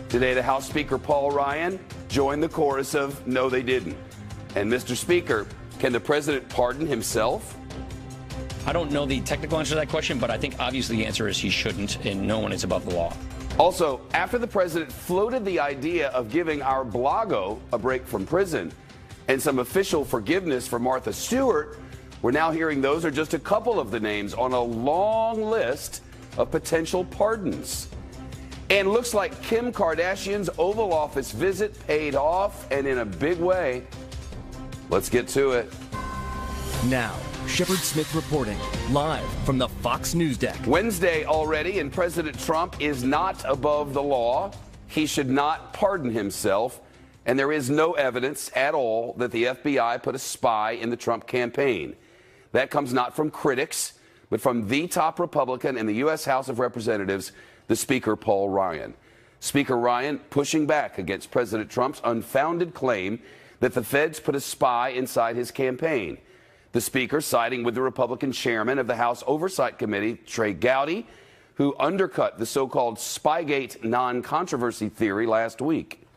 Today, the House Speaker Paul Ryan joined the chorus of "No, they didn't." And Mr. Speaker, can the president pardon himself? I don't know the technical answer to that question, but I think obviously the answer is he shouldn't, and no one is above the law. Also, after the president floated the idea of giving our Blago a break from prison and some official forgiveness for Martha Stewart, we're now hearing those are just a couple of the names on a long list of potential pardons. And looks like Kim Kardashian's Oval Office visit paid off, and in a big way. Let's get to it. Now, Shepard Smith reporting live from the Fox News deck. Wednesday already, and President Trump is not above the law. He should not pardon himself, and there is no evidence at all that the FBI put a spy in the Trump campaign. That comes not from critics, but from the top Republican in the U.S. House of Representatives, the Speaker Paul Ryan. Speaker Ryan pushing back against President Trump's unfounded claim that the feds put a spy inside his campaign. The Speaker siding with the Republican chairman of the House Oversight Committee, Trey Gowdy, who undercut the so-called Spygate non-controversy theory last week.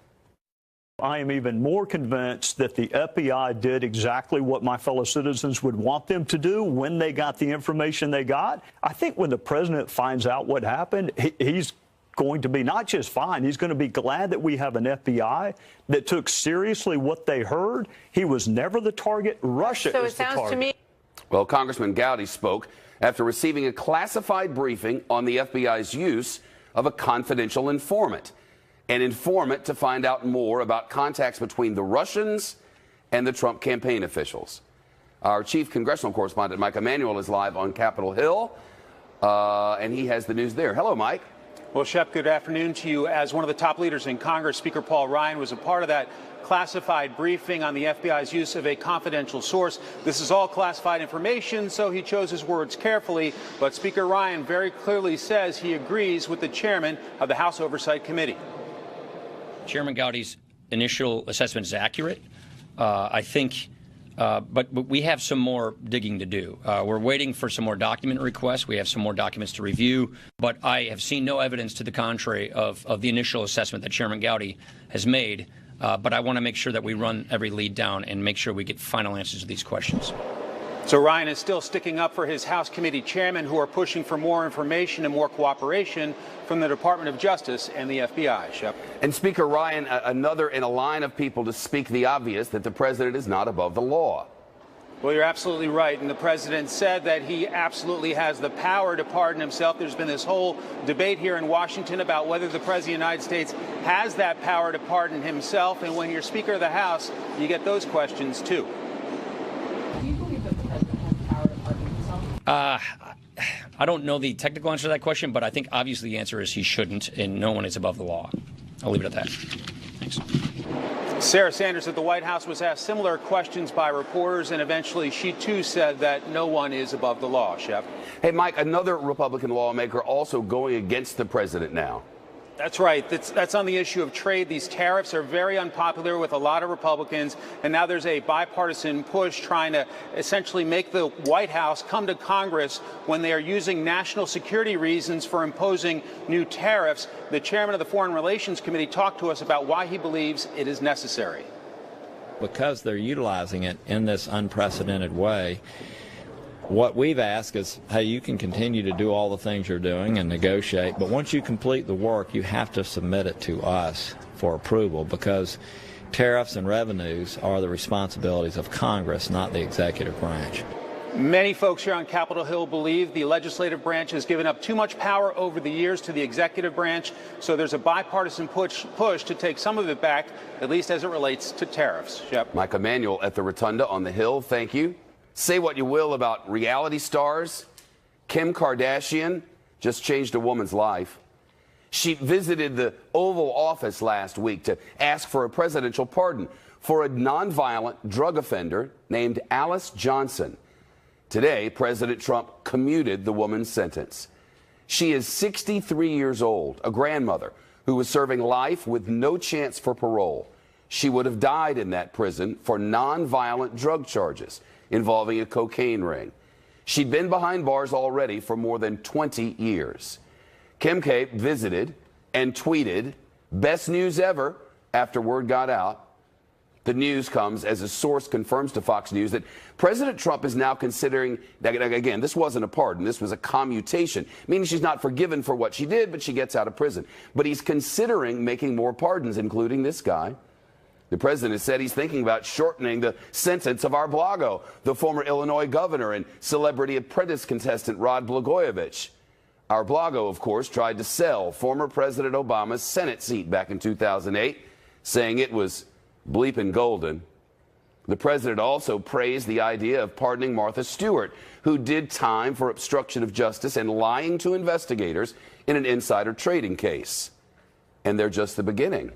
I am even more convinced that the FBI did exactly what my fellow citizens would want them to do when they got the information they got. I think when the president finds out what happened, he's going to be not just fine, he's going to be glad that we have an FBI that took seriously what they heard. He was never the target. Russia is the target. So it sounds to me. Well, Congressman Gowdy spoke after receiving a classified briefing on the FBI's use of a confidential informant. An informant to find out more about contacts between the Russians and the Trump campaign officials. Our chief congressional correspondent, Mike Emanuel, is live on Capitol Hill, and he has the news there. Hello, Mike. Well, Shep, good afternoon to you. As one of the top leaders in Congress, Speaker Paul Ryan was a part of that classified briefing on the FBI's use of a confidential source. This is all classified information, so he chose his words carefully. But Speaker Ryan very clearly says he agrees with the chairman of the House Oversight Committee. Chairman Gowdy's initial assessment is accurate, I think, but we have some more digging to do. We're waiting for some more document requests. We have some more documents to review, but I have seen no evidence to the contrary of the initial assessment that Chairman Gowdy has made. But I want to make sure that we run every lead down and make sure we get final answers to these questions. So Ryan is still sticking up for his House committee chairmen who are pushing for more information and more cooperation from the Department of Justice and the FBI. Shep. And Speaker Ryan, another in a line of people to speak the obvious, that the president is not above the law. Well, you're absolutely right. And the president said that he absolutely has the power to pardon himself. There's been this whole debate here in Washington about whether the president of the United States has that power to pardon himself. And when you're Speaker of the House, you get those questions, too. Do you believe that the president has the power to pardon himself? I don't know the technical answer to that question, but I think obviously the answer is he shouldn't, and no one is above the law. I'll leave it at that. Thanks. Sarah Sanders at the White House was asked similar questions by reporters, and eventually she, too, said that no one is above the law. Shep. Hey, Mike, another Republican lawmaker also going against the president now. That's right. That's on the issue of trade. These tariffs are very unpopular with a lot of Republicans, and now there's a bipartisan push trying to essentially make the White House come to Congress when they are using national security reasons for imposing new tariffs. The chairman of the Foreign Relations Committee talked to us about why he believes it is necessary. Because they're utilizing it in this unprecedented way, what we've asked is, hey, you can continue to do all the things you're doing and negotiate, but once you complete the work, you have to submit it to us for approval, because tariffs and revenues are the responsibilities of Congress, not the executive branch. Many folks here on Capitol Hill believe the legislative branch has given up too much power over the years to the executive branch, so there's a bipartisan push to take some of it back, at least as it relates to tariffs. Shep. Mike Emanuel at the Rotunda on the Hill, thank you. Say what you will about reality stars, Kim Kardashian just changed a woman's life. She visited the Oval Office last week to ask for a presidential pardon for a nonviolent drug offender named Alice Johnson. Today, President Trump commuted the woman's sentence. She is 63 years old, a grandmother who was serving life with no chance for parole. She would have died in that prison for nonviolent drug charges involving a cocaine ring. She'd been behind bars already for more than 20 years. Kim K visited and tweeted Best news ever after word got out. The news comes as a source confirms to Fox News that President Trump is now considering, again, this wasn't a pardon, this was a commutation, meaning she's not forgiven for what she did, but she gets out of prison. But he's considering making more pardons, including this guy. The president has said he's thinking about shortening the sentence of our Blago, the former Illinois governor and Celebrity Apprentice contestant Rod Blagojevich. Our Blago, of course, tried to sell former President Obama's Senate seat back in 2008, saying it was bleeping golden. The president also praised the idea of pardoning Martha Stewart, who did time for obstruction of justice and lying to investigators in an insider trading case. And they're just the beginning.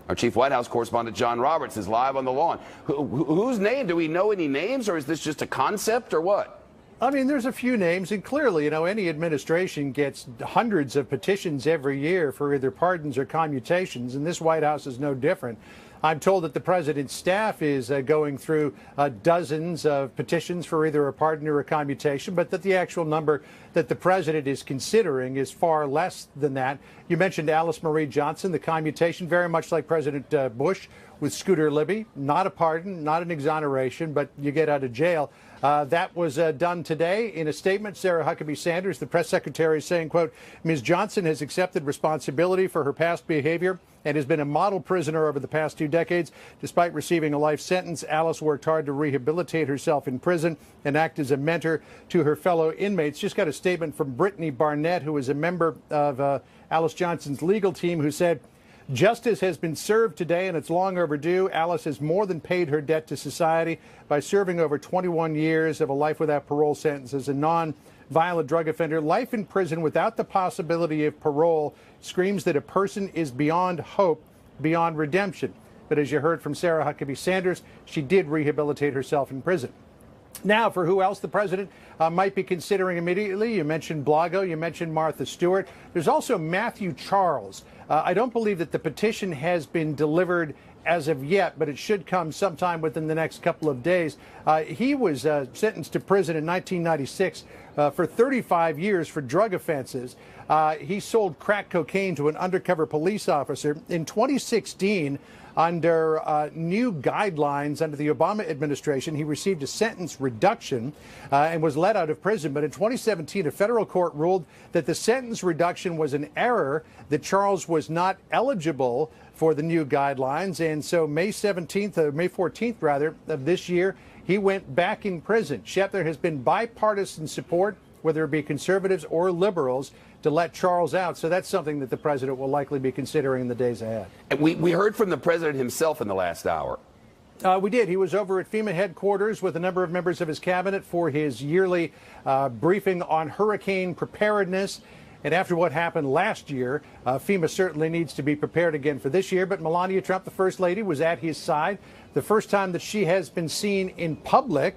Our chief White House correspondent John Roberts is live on the lawn. Whose name? Do we know any names, or is this just a concept, or what? I mean, there's a few names, and clearly, any administration gets hundreds of petitions every year for either pardons or commutations, and this White House is no different. I'm told that the president's staff is going through dozens of petitions for either a pardon or a commutation, but that the actual number that the president is considering is far less than that. You mentioned Alice Marie Johnson, the commutation, very much like President Bush with Scooter Libby. Not a pardon, not an exoneration, but you get out of jail. That was done today. In a statement, Sarah Huckabee Sanders, the press secretary, is saying, quote, Ms. Johnson has accepted responsibility for her past behavior and has been a model prisoner over the past 2 decades. Despite receiving a life sentence, Alice worked hard to rehabilitate herself in prison and act as a mentor to her fellow inmates. Just got a statement from Brittany Barnett, who is a member of Alice Johnson's legal team, who said, justice has been served today, and it's long overdue. Alice has more than paid her debt to society by serving over 21 years of a life without parole sentence as a non-violent drug offender. Life in prison without the possibility of parole screams that a person is beyond hope, beyond redemption. But as you heard from Sarah Huckabee Sanders, she did rehabilitate herself in prison. Now, for who else the president might be considering immediately, you mentioned Blago, you mentioned Martha Stewart. There's also Matthew Charles. I don't believe that the petition has been delivered as of yet, but it should come sometime within the next couple of days. He was sentenced to prison in 1996 for 35 years for drug offenses. He sold crack cocaine to an undercover police officer. In 2016, under new guidelines under the Obama administration, he received a sentence reduction and was let out of prison. But in 2017, a federal court ruled that the sentence reduction was an error, that Charles was not eligible for the new guidelines. And so May 14th, rather, of this year, he went back in prison. Shep, there has been bipartisan support, whether it be conservatives or liberals, to let Charles out. So that's something that the president will likely be considering in the days ahead. And we heard from the president himself in the last hour. We did. He was over at FEMA headquarters with a number of members of his cabinet for his yearly briefing on hurricane preparedness. And after what happened last year, FEMA certainly needs to be prepared again for this year. But Melania Trump, the First Lady, was at his side. The first time that she has been seen in public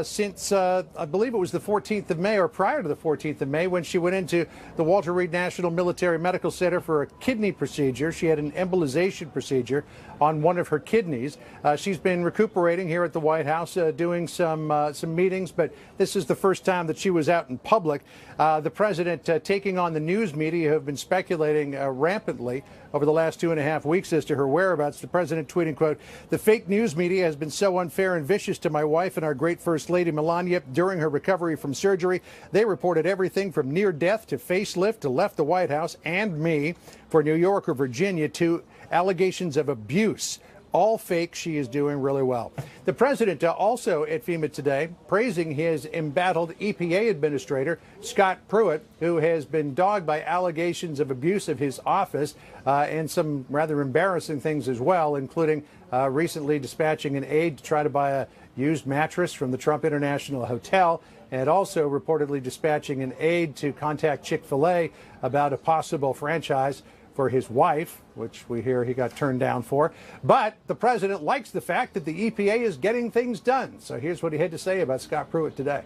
since, I believe it was the 14th of May or prior to the 14th of May, when she went into the Walter Reed National Military Medical Center for a kidney procedure. She had an embolization procedure on one of her kidneys. She's been recuperating here at the White House, doing some meetings, but this is the first time that she was out in public. The president taking on the news media, who have been speculating rampantly over the last 2.5 weeks as to her whereabouts. The president tweeting, quote, "The fake news media has been so unfair and vicious to my wife and our great First Lady Melania during her recovery from surgery. They reported everything from near death to facelift to left the White House and me for New York or Virginia to allegations of abuse. All fake. She is doing really well." The president also at FEMA today praising his embattled EPA administrator, Scott Pruitt, who has been dogged by allegations of abuse of his office and some rather embarrassing things as well, including recently dispatching an aide to try to buy a used mattress from the Trump International Hotel, and also reportedly dispatching an aide to contact Chick-fil-A about a possible franchise for his wife, which we hear he got turned down for. But the president likes the fact that the EPA is getting things done. So here's what he had to say about Scott Pruitt today.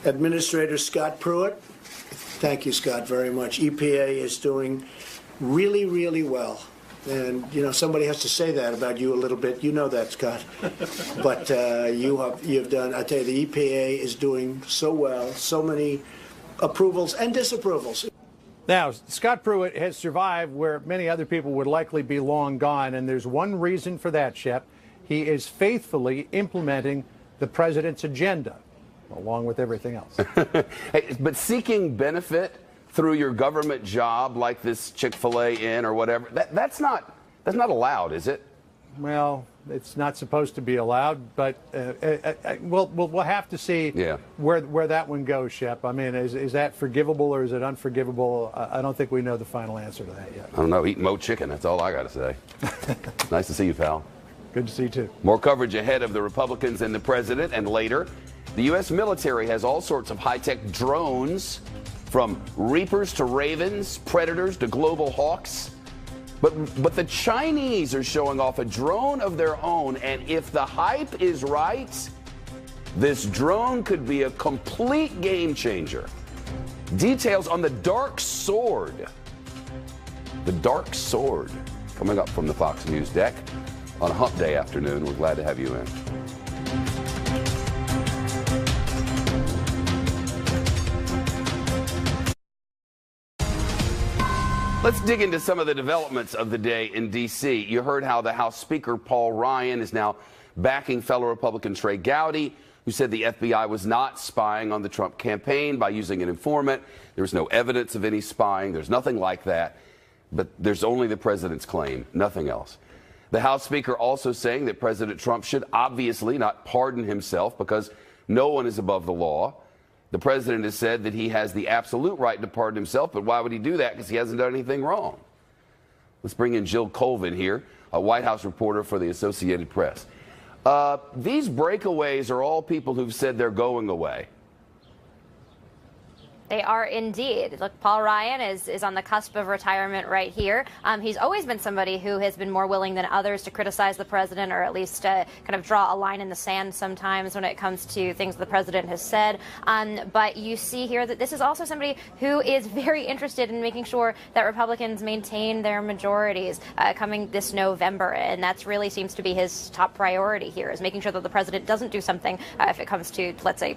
Administrator Scott Pruitt, thank you, Scott, very much. EPA is doing really, really well. And, somebody has to say that about you a little bit. You know that, Scott. But you've done, I tell you, the EPA is doing so well, so many approvals and disapprovals. Now, Scott Pruitt has survived where many other people would likely be long gone, and there's one reason for that, Shep. He is faithfully implementing the president's agenda, along with everything else. Hey, but seeking benefit through your government job, like this Chick-fil-A Inn or whatever, that's not allowed, is it? Well, it's not supposed to be allowed, but we'll have to see where that one goes, Shep. I mean, is that forgivable or is it unforgivable? I don't think we know the final answer to that yet. I don't know. Eat Mo chicken. That's all I got to say. Nice to see you, pal. Good to see you, too. More coverage ahead of the Republicans and the president, and later, the U.S. military has all sorts of high-tech drones, from Reapers to Ravens, Predators to Global Hawks. But the Chinese are showing off a drone of their own, and if the hype is right, this drone could be a complete game changer. Details on the Dark Sword. The Dark Sword, coming up from the Fox News deck on a hump day afternoon. We're glad to have you in. Let's dig into some of the developments of the day in D.C. You heard how the House Speaker Paul Ryan is now backing fellow Republican Trey Gowdy, who said the FBI was not spying on the Trump campaign by using an informant. There was no evidence of any spying. There's nothing like that. But there's only the president's claim, nothing else. The House Speaker also saying that President Trump should obviously not pardon himself because no one is above the law. The president has said that he has the absolute right to pardon himself, but why would he do that? Because he hasn't done anything wrong. Let's bring in Jill Colvin here, a White House reporter for the Associated Press. These breakaways are all people who've said they're going away. They are indeed. Look, Paul Ryan is on the cusp of retirement right here. He's always been somebody who has been more willing than others to criticize the president, or at least kind of draw a line in the sand sometimes when it comes to things the president has said. But you see here that this is also somebody who is very interested in making sure that Republicans maintain their majorities coming this November. And that really seems to be his top priority here, is making sure that the president doesn't do something if it comes to, let's say,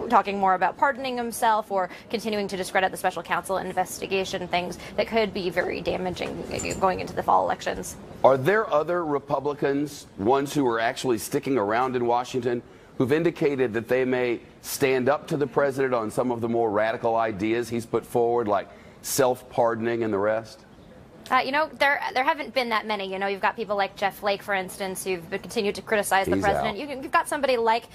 talking more about pardoning himself or continuing to discredit the special counsel investigation, things that could be very damaging going into the fall elections. Are there other Republicans, ones who are actually sticking around in Washington, who've indicated that they may stand up to the president on some of the more radical ideas he's put forward, like self-pardoning and the rest? There haven't been that many. You've got people like Jeff Flake, for instance, who've continued to criticize the president. You've got somebody like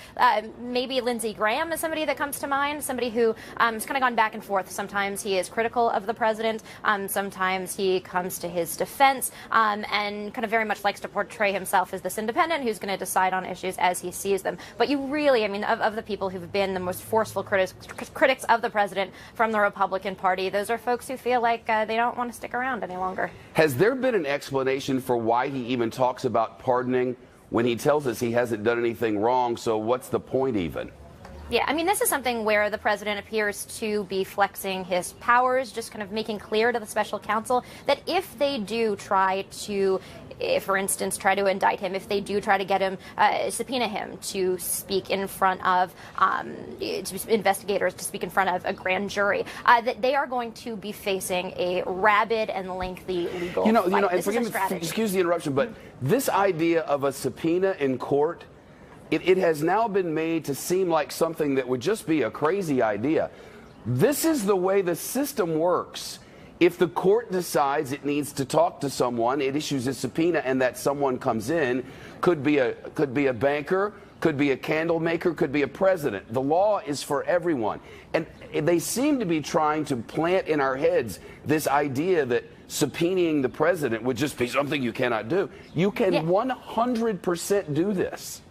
maybe Lindsey Graham is somebody that comes to mind, somebody who has kind of gone back and forth. Sometimes he is critical of the president. Sometimes he comes to his defense and kind of very much likes to portray himself as this independent who's going to decide on issues as he sees them. But you really, of the people who've been the most forceful critics of the president from the Republican Party, those are folks who feel like they don't want to stick around any longer. Has there been an explanation for why he even talks about pardoning when he tells us he hasn't done anything wrong? So what's the point even? Yeah, this is something where the president appears to be flexing his powers, just kind of making clear to the special counsel that if they do try to, for instance, try to indict him, if they do try to get him, subpoena him to speak in front of investigators, to speak in front of a grand jury, that they are going to be facing a rabid and lengthy legal fight. And forgive me, excuse the interruption, but this idea of a subpoena in court, it has now been made to seem like something that would just be a crazy idea. This is the way the system works. If the court decides it needs to talk to someone, it issues a subpoena, and that someone comes in. Could be a banker, could be a candle maker, could be a president. The law is for everyone. And they seem to be trying to plant in our heads this idea that subpoenaing the president would just be something you cannot do. You can 100% do this.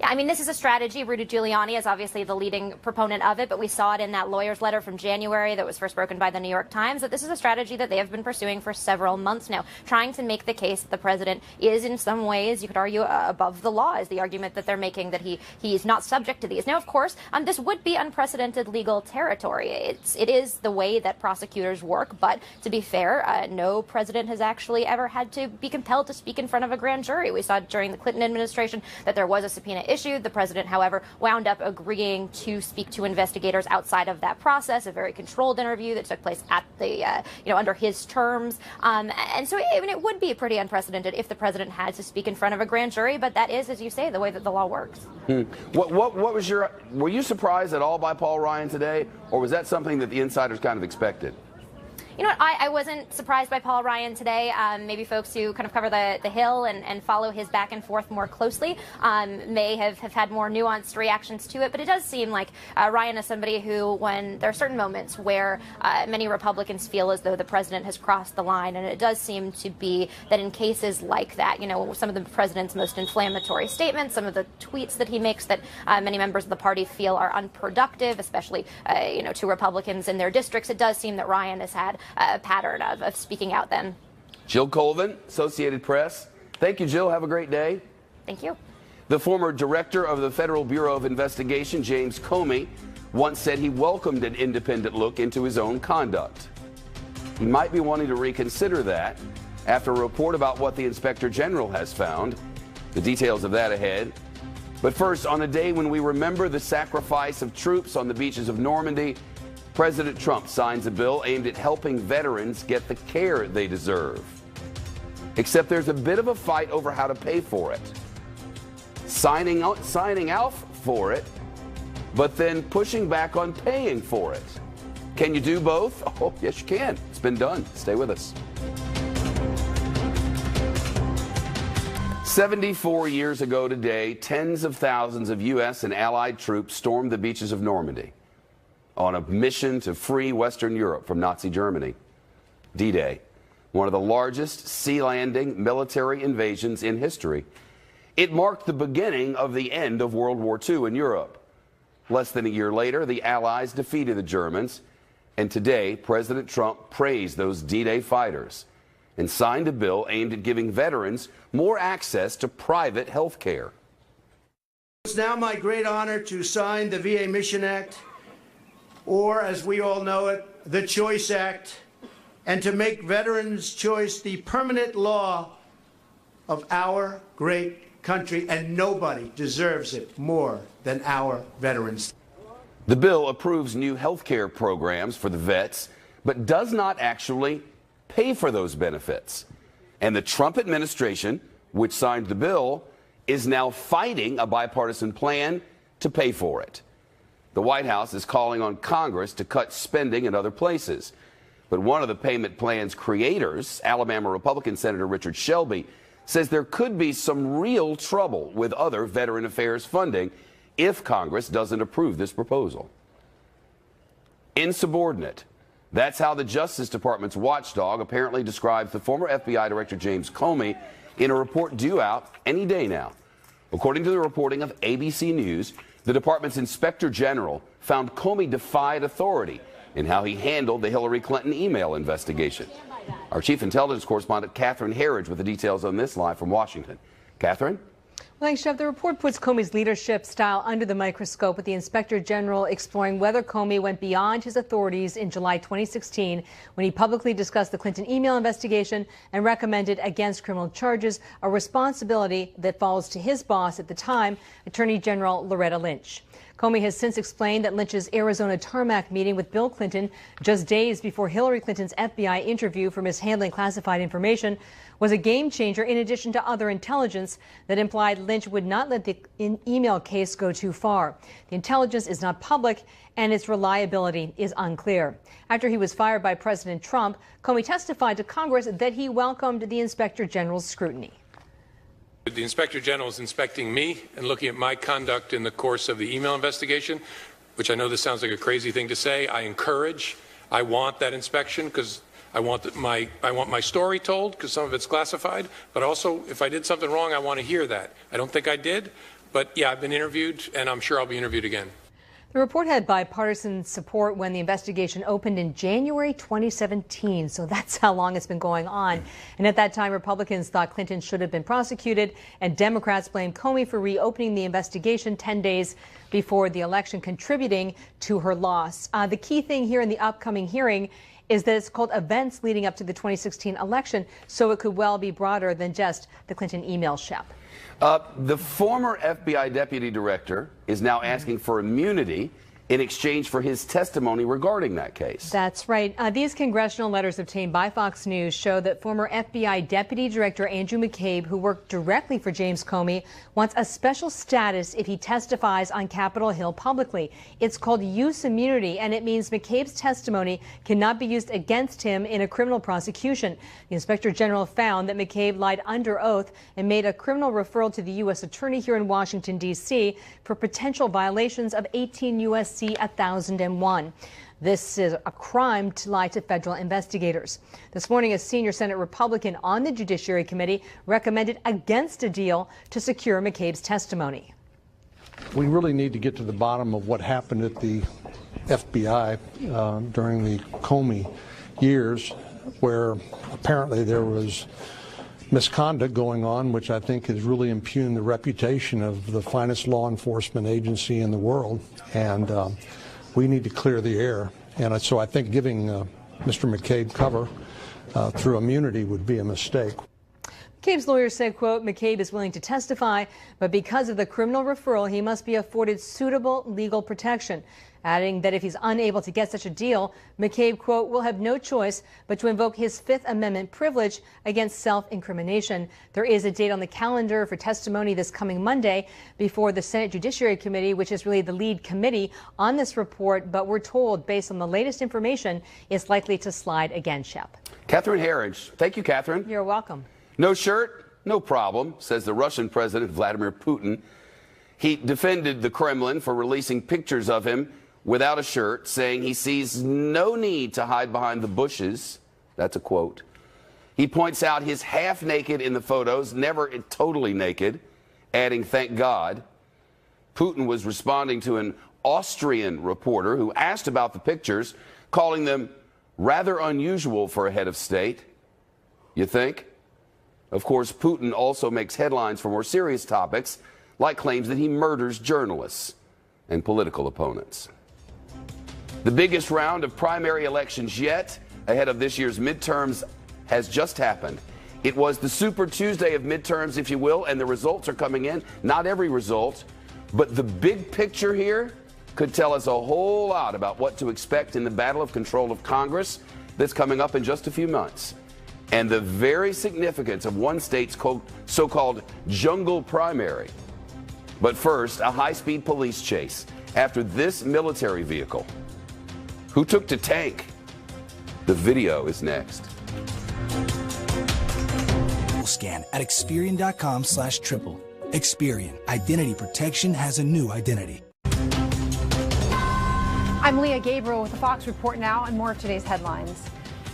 Yeah, this is a strategy. Rudy Giuliani is obviously the leading proponent of it, but we saw it in that lawyer's letter from January that was first broken by the New York Times, that this is a strategy that they have been pursuing for several months now, trying to make the case that the president is in some ways, you could argue, above the law, is the argument that they're making, that he is not subject to these. Now, of course, this would be unprecedented legal territory. It is the way that prosecutors work, but to be fair, no president has actually ever had to be compelled to speak in front of a grand jury. We saw during the Clinton administration that there was a subpoena issued. The president, however, wound up agreeing to speak to investigators outside of that process, a very controlled interview that took place at the, under his terms. And so it would be pretty unprecedented if the president had to speak in front of a grand jury, but that is, as you say, the way that the law works. What was were you surprised at all by Paul Ryan today, or was that something that the insiders kind of expected? You know what, I wasn't surprised by Paul Ryan today. Maybe folks who kind of cover the Hill and follow his back and forth more closely may have had more nuanced reactions to it. But it does seem like Ryan is somebody who, when there are certain moments where many Republicans feel as though the president has crossed the line, and it does seem to be that in cases like that, some of the president's most inflammatory statements, some of the tweets that he makes that many members of the party feel are unproductive, especially, to Republicans in their districts, it does seem that Ryan has had a pattern of speaking out then. Jill Colvin, Associated Press. Thank you, Jill. Have a great day. Thank you. The former director of the Federal Bureau of Investigation, James Comey, once said he welcomed an independent look into his own conduct. He might be wanting to reconsider that after a report about what the Inspector General has found. The details of that ahead. But first, on a day when we remember the sacrifice of troops on the beaches of Normandy, President Trump signs a bill aimed at helping veterans get the care they deserve. Except there's a bit of a fight over how to pay for it. Signing out for it, but then pushing back on paying for it. Can you do both? Oh, yes, you can. It's been done. Stay with us. 74 years ago today, tens of thousands of U.S. and allied troops stormed the beaches of Normandy on a mission to free Western Europe from Nazi Germany. D-Day, one of the largest sea-landing military invasions in history. It marked the beginning of the end of World War II in Europe. Less than a year later, the Allies defeated the Germans, and today, President Trump praised those D-Day fighters and signed a bill aimed at giving veterans more access to private health care. It's now my great honor to sign the VA Mission Act, or as we all know it, the Choice Act, and to make veterans' choice the permanent law of our great country, and nobody deserves it more than our veterans. The bill approves new health care programs for the vets, but does not actually pay for those benefits. And the Trump administration, which signed the bill, is now fighting a bipartisan plan to pay for it. The White House is calling on Congress to cut spending in other places. But one of the payment plan's creators, Alabama Republican Senator Richard Shelby, says there could be some real trouble with other veteran affairs funding if Congress doesn't approve this proposal. Insubordinate. That's how the Justice Department's watchdog apparently describes the former FBI Director James Comey in a report due out any day now. According to the reporting of ABC News, the department's Inspector General found Comey defied authority in how he handled the Hillary Clinton email investigation. Our chief intelligence correspondent, Catherine Herridge, with the details on this live from Washington. Catherine? Well, thanks, Jeff. The report puts Comey's leadership style under the microscope, with the Inspector General exploring whether Comey went beyond his authorities in July 2016 when he publicly discussed the Clinton email investigation and recommended against criminal charges, a responsibility that falls to his boss at the time, Attorney General Loretta Lynch. Comey has since explained that Lynch's Arizona tarmac meeting with Bill Clinton just days before Hillary Clinton's FBI interview for mishandling classified information was a game changer, in addition to other intelligence that implied Lynch would not let the email case go too far. The intelligence is not public and its reliability is unclear. After he was fired by President Trump, Comey testified to Congress that he welcomed the Inspector General's scrutiny. The Inspector General is inspecting me and looking at my conduct in the course of the email investigation, which I know this sounds like a crazy thing to say. I want that inspection because I want my story told because some of it's classified, but also if I did something wrong, I want to hear that. I don't think I did, but yeah, I've been interviewed and I'm sure I'll be interviewed again. The report had bipartisan support when the investigation opened in January 2017, so that's how long it's been going on. And at that time, Republicans thought Clinton should have been prosecuted, and Democrats blamed Comey for reopening the investigation 10 days before the election, contributing to her loss. The key thing here in the upcoming hearing is that it's called events leading up to the 2016 election, so it could well be broader than just the Clinton email, Shep. The former FBI deputy director is now asking for immunity in exchange for his testimony regarding that case. That's right. These congressional letters obtained by Fox News show that former FBI Deputy Director Andrew McCabe, who worked directly for James Comey, wants a special status if he testifies on Capitol Hill publicly. It's called use immunity, and it means McCabe's testimony cannot be used against him in a criminal prosecution. The Inspector General found that McCabe lied under oath and made a criminal referral to the U.S. Attorney here in Washington, D.C. for potential violations of 18 U.S.C. 1001. This is a crime to lie to federal investigators. This morning, a senior Senate Republican on the Judiciary Committee recommended against a deal to secure McCabe's testimony. We really need to get to the bottom of what happened at the FBI during the Comey years, where apparently there was misconduct going on, which I think has really impugned the reputation of the finest law enforcement agency in the world, and we need to clear the air. And so I think giving Mr. McCabe cover through immunity would be a mistake. McCabe's lawyer said, quote, McCabe is willing to testify, but because of the criminal referral, he must be afforded suitable legal protection, adding that if he's unable to get such a deal, McCabe, quote, will have no choice but to invoke his Fifth Amendment privilege against self-incrimination. There is a date on the calendar for testimony this coming Monday before the Senate Judiciary Committee, which is really the lead committee on this report, but we're told, based on the latest information, it's likely to slide again, Shep. Catherine Herridge. Thank you, Catherine. You're welcome. No shirt, no problem, says the Russian President Vladimir Putin. He defended the Kremlin for releasing pictures of him without a shirt, saying he sees no need to hide behind the bushes. That's a quote. He points out his half naked in the photos, never totally naked, adding, thank God. Putin was responding to an Austrian reporter who asked about the pictures, calling them rather unusual for a head of state. You think? Of course, Putin also makes headlines for more serious topics, like claims that he murders journalists and political opponents. The biggest round of primary elections yet, ahead of this year's midterms, has just happened. It was the Super Tuesday of midterms, if you will, and the results are coming in. Not every result, but the big picture here could tell us a whole lot about what to expect in the battle of control of Congress that's coming up in just a few months, and the very significance of one state's so-called jungle primary. But first, a high-speed police chase after this military vehicle. Who took to tank? The video is next. Scan at Experian.com/triple. Experian. Identity protection has a new identity. I'm Leah Gabriel with the Fox Report now and more of today's headlines.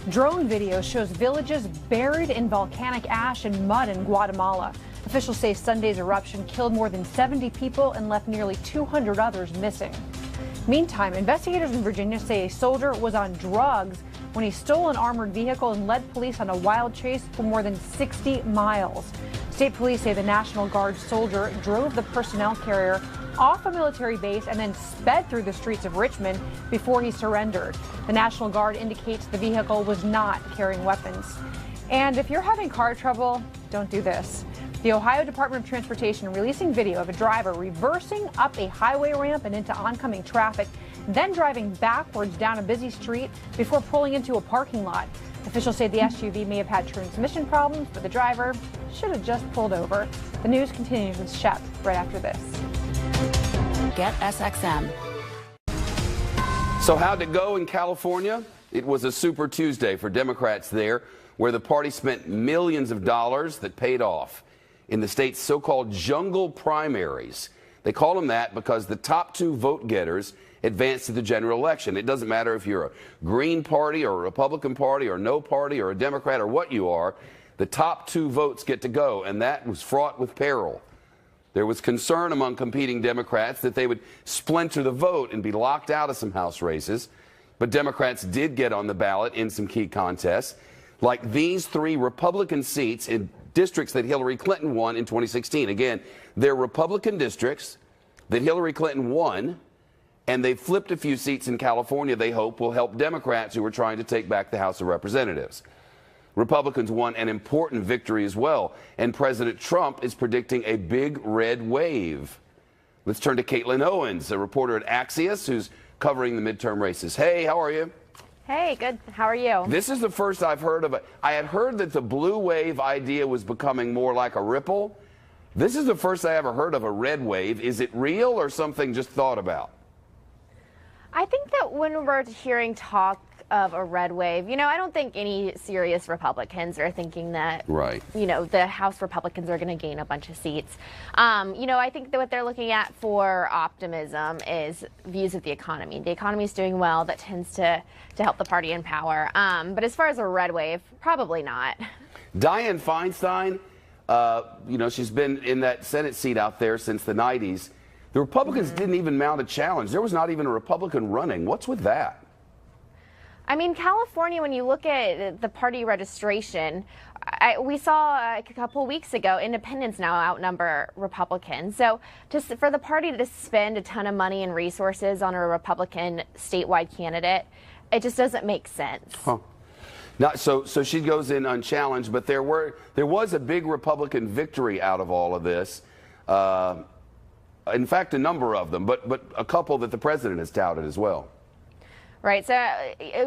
Drone video shows villages buried in volcanic ash and mud in Guatemala. Officials say Sunday's eruption killed more than 70 people and left nearly 200 others missing. Meantime, investigators in Virginia say a soldier was on drugs when he stole an armored vehicle and led police on a wild chase for more than 60 miles. State police say the National Guard soldier drove the personnel carrier off a military base and then sped through the streets of Richmond before he surrendered. The National Guard indicates the vehicle was not carrying weapons. And if you're having car trouble, don't do this. The Ohio Department of Transportation releasing video of a driver reversing up a highway ramp and into oncoming traffic, then driving backwards down a busy street before pulling into a parking lot. Officials say the SUV may have had transmission problems, but the driver should have just pulled over. The news continues with Shep right after this. Get SXM. So how'd it go in California? It was a Super Tuesday for Democrats there, where the party spent millions of dollars that paid off in the state's so-called jungle primaries. They call them that because the top two vote getters advance to the general election. It doesn't matter if you're a Green Party or a Republican Party or no party or a Democrat or what you are, the top two votes get to go, and that was fraught with peril. There was concern among competing Democrats that they would splinter the vote and be locked out of some House races, but Democrats did get on the ballot in some key contests, like these three Republican seats in districts that Hillary Clinton won in 2016. Again, they're Republican districts that Hillary Clinton won, and they flipped a few seats in California they hope will help Democrats who are trying to take back the House of Representatives. Republicans won an important victory as well, and President Trump is predicting a big red wave. Let's turn to Caitlin Owens, a reporter at Axios, who's covering the midterm races. Hey, how are you? Hey, good. How are you? This is the first I've heard of it. I had heard that the blue wave idea was becoming more like a ripple. This is the first I ever heard of a red wave. Is it real or something just thought about? I think that when we're hearing talk of a red wave, I don't think any serious Republicans are thinking that, the House Republicans are going to gain a bunch of seats. I think that what they're looking at for optimism is views of the economy. The economy is doing well. That tends to help the party in power. But as far as a red wave, probably not. Dianne Feinstein, she's been in that Senate seat out there since the 90s. The Republicans didn't even mount a challenge. There was not even a Republican running. What's with that? I mean, California, when you look at the party registration, we saw a couple weeks ago, independents now outnumber Republicans. So for the party to spend a ton of money and resources on a Republican statewide candidate, it just doesn't make sense. Huh. Now, so she goes in unchallenged, but there was a big Republican victory out of all of this. In fact, a number of them, but a couple that the president has touted as well. Right. So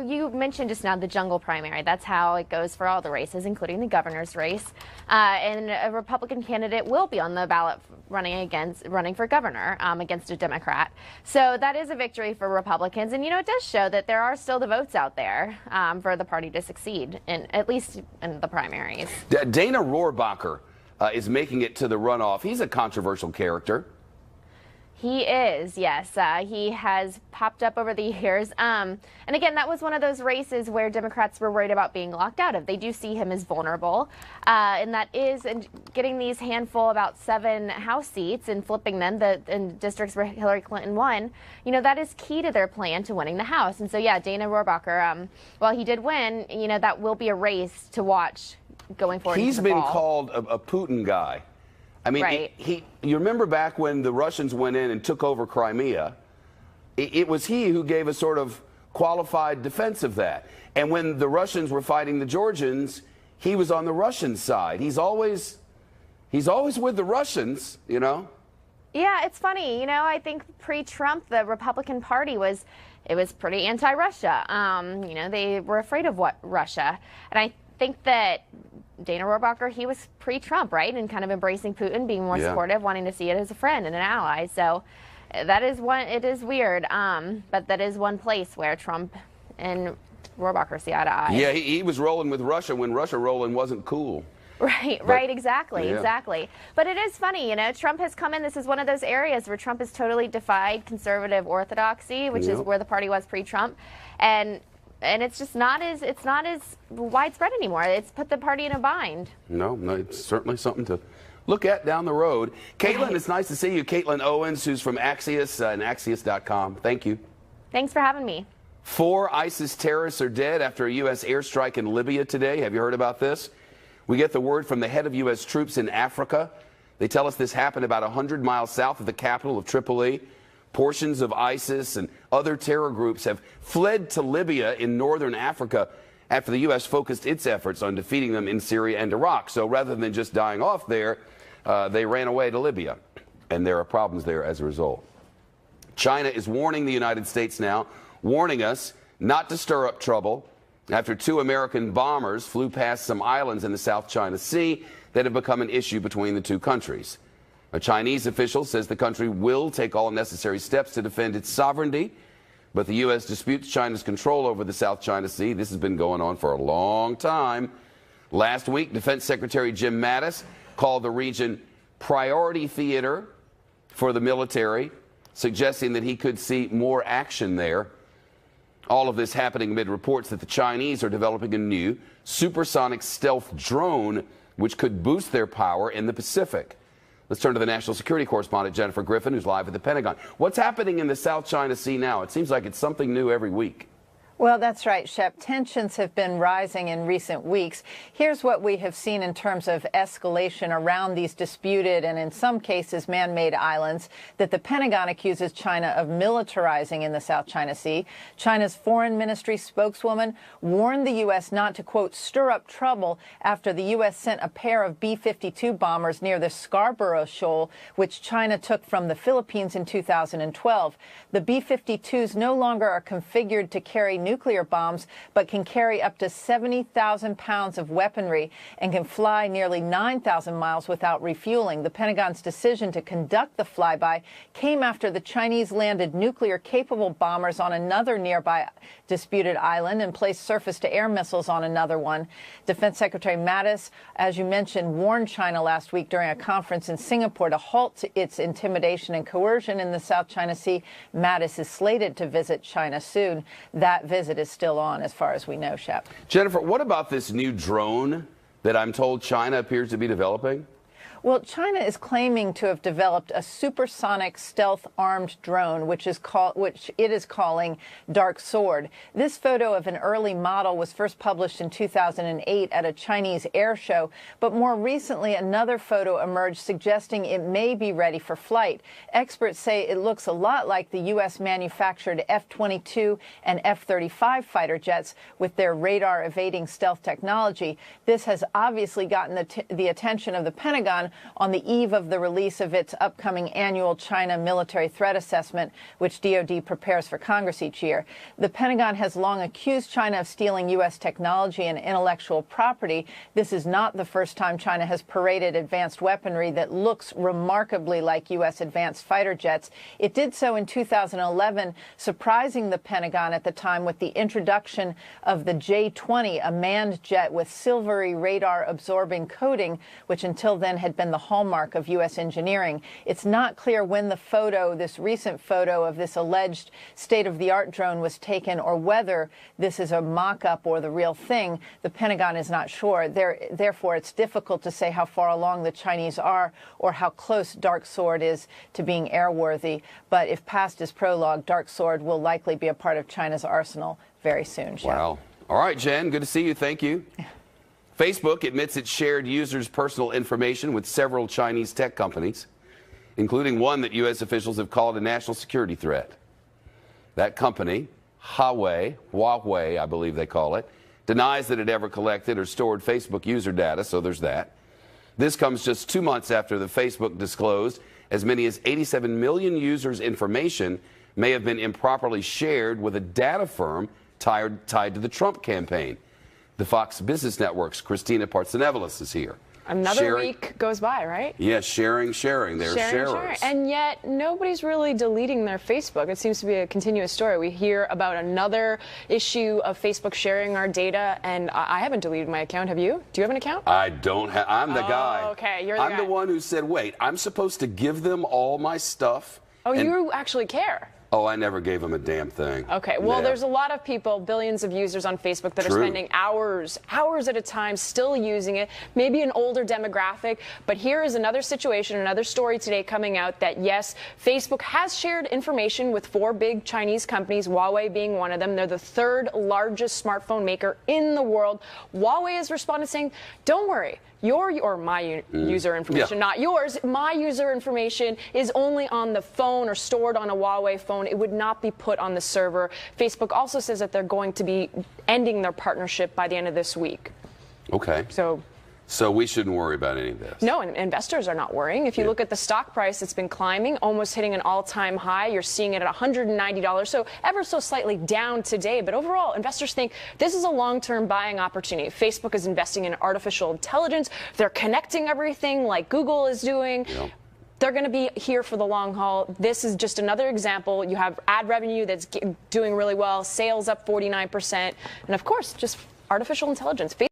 you mentioned just now the jungle primary. That's how it goes for all the races, including the governor's race. And a Republican candidate will be on the ballot running for governor against a Democrat. So that is a victory for Republicans. And, it does show that there are still the votes out there for the party to succeed, at least in the primaries. Dana Rohrabacher is making it to the runoff. He's a controversial character. He is, yes. He has popped up over the years. And again, that was one of those races where Democrats were worried about being locked out of. They do see him as vulnerable. And that is getting these handful, about 7 House seats and flipping them in districts where Hillary Clinton won. That is key to their plan to winning the House. And so, yeah, Dana Rohrabacher, while he did win, that will be a race to watch going forward. He's been called a Putin guy. I mean, right. You remember back when the Russians went in and took over Crimea, it was he who gave a sort of qualified defense of that. And when the Russians were fighting the Georgians, he was on the Russian side. He's always with the Russians, Yeah, it's funny. I think pre-Trump, the Republican Party was pretty anti-Russia. They were afraid of Russia. And I think that Dana Rohrabacher, he was pre-Trump, right? And kind of embracing Putin, being more supportive, wanting to see it as a friend and an ally. So that is it is weird. But that is one place where Trump and Rohrabacher see eye to eye. Yeah, he was rolling with Russia when Russia rolling wasn't cool. Right, exactly. But it is funny, Trump has come in. This is one of those areas where Trump has totally defied conservative orthodoxy, which is where the party was pre-Trump. And it's just not as widespread anymore. It's put the party in a bind. No, it's certainly something to look at down the road. Caitlin, it's nice to see you. Caitlin Owens, who's from Axios and Axios.com. Thank you. Thanks for having me. 4 ISIS terrorists are dead after a U.S. airstrike in Libya today. Have you heard about this? We get the word from the head of U.S. troops in Africa. They tell us this happened about 100 miles south of the capital of Tripoli. Portions of ISIS and other terror groups have fled to Libya in northern Africa after the U.S. focused its efforts on defeating them in Syria and Iraq. So rather than just dying off there, they ran away to Libya, and there are problems there as a result. China is warning the United States now, warning us not to stir up trouble after 2 American bombers flew past some islands in the South China Sea that have become an issue between the two countries. A Chinese official says the country will take all necessary steps to defend its sovereignty, but the U.S. disputes China's control over the South China Sea. This has been going on for a long time. Last week, Defense Secretary Jim Mattis called the region priority theater for the military, suggesting that he could see more action there. All of this happening amid reports that the Chinese are developing a new supersonic stealth drone, which could boost their power in the Pacific. Let's turn to the national security correspondent, Jennifer Griffin, who's live at the Pentagon. What's happening in the South China Sea now? It seems like it's something new every week. Well, that's right, Shep. Tensions have been rising in recent weeks. Here's what we have seen in terms of escalation around these disputed and in some cases man-made islands that the Pentagon accuses China of militarizing in the South China Sea. China's foreign ministry spokeswoman warned the U.S. not to, quote, stir up trouble after the U.S. sent a pair of B-52 bombers near the Scarborough Shoal, which China took from the Philippines in 2012. The B-52s no longer are configured to carry nuclear bombs, but can carry up to 70,000 pounds of weaponry and can fly nearly 9,000 miles without refueling. The Pentagon's decision to conduct the flyby came after the Chinese landed nuclear-capable bombers on another nearby disputed island and placed surface-to-air missiles on another one. Defense Secretary Mattis, as you mentioned, warned China last week during a conference in Singapore to halt its intimidation and coercion in the South China Sea. Mattis is slated to visit China soon. That visit is still on, as far as we know, Shep. Jennifer, what about this new drone that I'm told China appears to be developing? Well, China is claiming to have developed a supersonic stealth-armed drone, which it is calling Dark Sword. This photo of an early model was first published in 2008 at a Chinese air show, but more recently another photo emerged suggesting it may be ready for flight. Experts say it looks a lot like the U.S.-manufactured F-22 and F-35 fighter jets with their radar-evading stealth technology. This has obviously gotten the attention of the Pentagon on the eve of the release of its upcoming annual China military threat assessment, which DoD prepares for Congress each year. The Pentagon has long accused China of stealing U.S. technology and intellectual property. This is not the first time China has paraded advanced weaponry that looks remarkably like U.S. advanced fighter jets. It did so in 2011, surprising the Pentagon at the time with the introduction of the J-20, a manned jet with silvery radar-absorbing coating, which until then had been the hallmark of U.S. engineering. It's not clear when the photo, this recent photo of this alleged state-of-the-art drone was taken or whether this is a mock-up or the real thing. The Pentagon is not sure. Therefore, it's difficult to say how far along the Chinese are or how close Dark Sword is to being airworthy. But if past is prologue, Dark Sword will likely be a part of China's arsenal very soon. Wow. All right, Jen, good to see you. Thank you. Facebook admits it shared users' personal information with several Chinese tech companies, including one that U.S. officials have called a national security threat. That company, Huawei, I believe they call it, denies that it ever collected or stored Facebook user data, so there's that. This comes just 2 months after the Facebook disclosed as many as 87 million users' information may have been improperly shared with a data firm tied to the Trump campaign. The Fox Business Network's Christina Partsinevelos is here. Another week goes by, right? Yes, sharing. They're sharers. And yet nobody's really deleting their Facebook. It seems to be a continuous story. We hear about another issue of Facebook sharing our data, and I haven't deleted my account. Have you? Do you have an account? I don't have. I'm the guy. Okay, you're the guy. I'm the one who said, wait, I'm supposed to give them all my stuff? Oh, you actually care. Oh, I never gave them a damn thing. Okay, well, there's a lot of people, billions of users on Facebook that are spending hours at a time still using it, maybe an older demographic. But here is another situation, another story today coming out that, yes, Facebook has shared information with 4 big Chinese companies, Huawei being one of them. They're the 3rd largest smartphone maker in the world. Huawei has responded saying, don't worry. My user information, not yours. My user information is only on the phone or stored on a Huawei phone. It would not be put on the server. Facebook also says that they're going to be ending their partnership by the end of this week. Okay. So we shouldn't worry about any of this. No, and investors are not worrying. If you look at the stock price, it's been climbing, almost hitting an all-time high. You're seeing it at $190, so ever so slightly down today. But overall, investors think this is a long-term buying opportunity. Facebook is investing in artificial intelligence. They're connecting everything like Google is doing. They're going to be here for the long haul. This is just another example. You have ad revenue that's doing really well, sales up 49%, and of course, just artificial intelligence.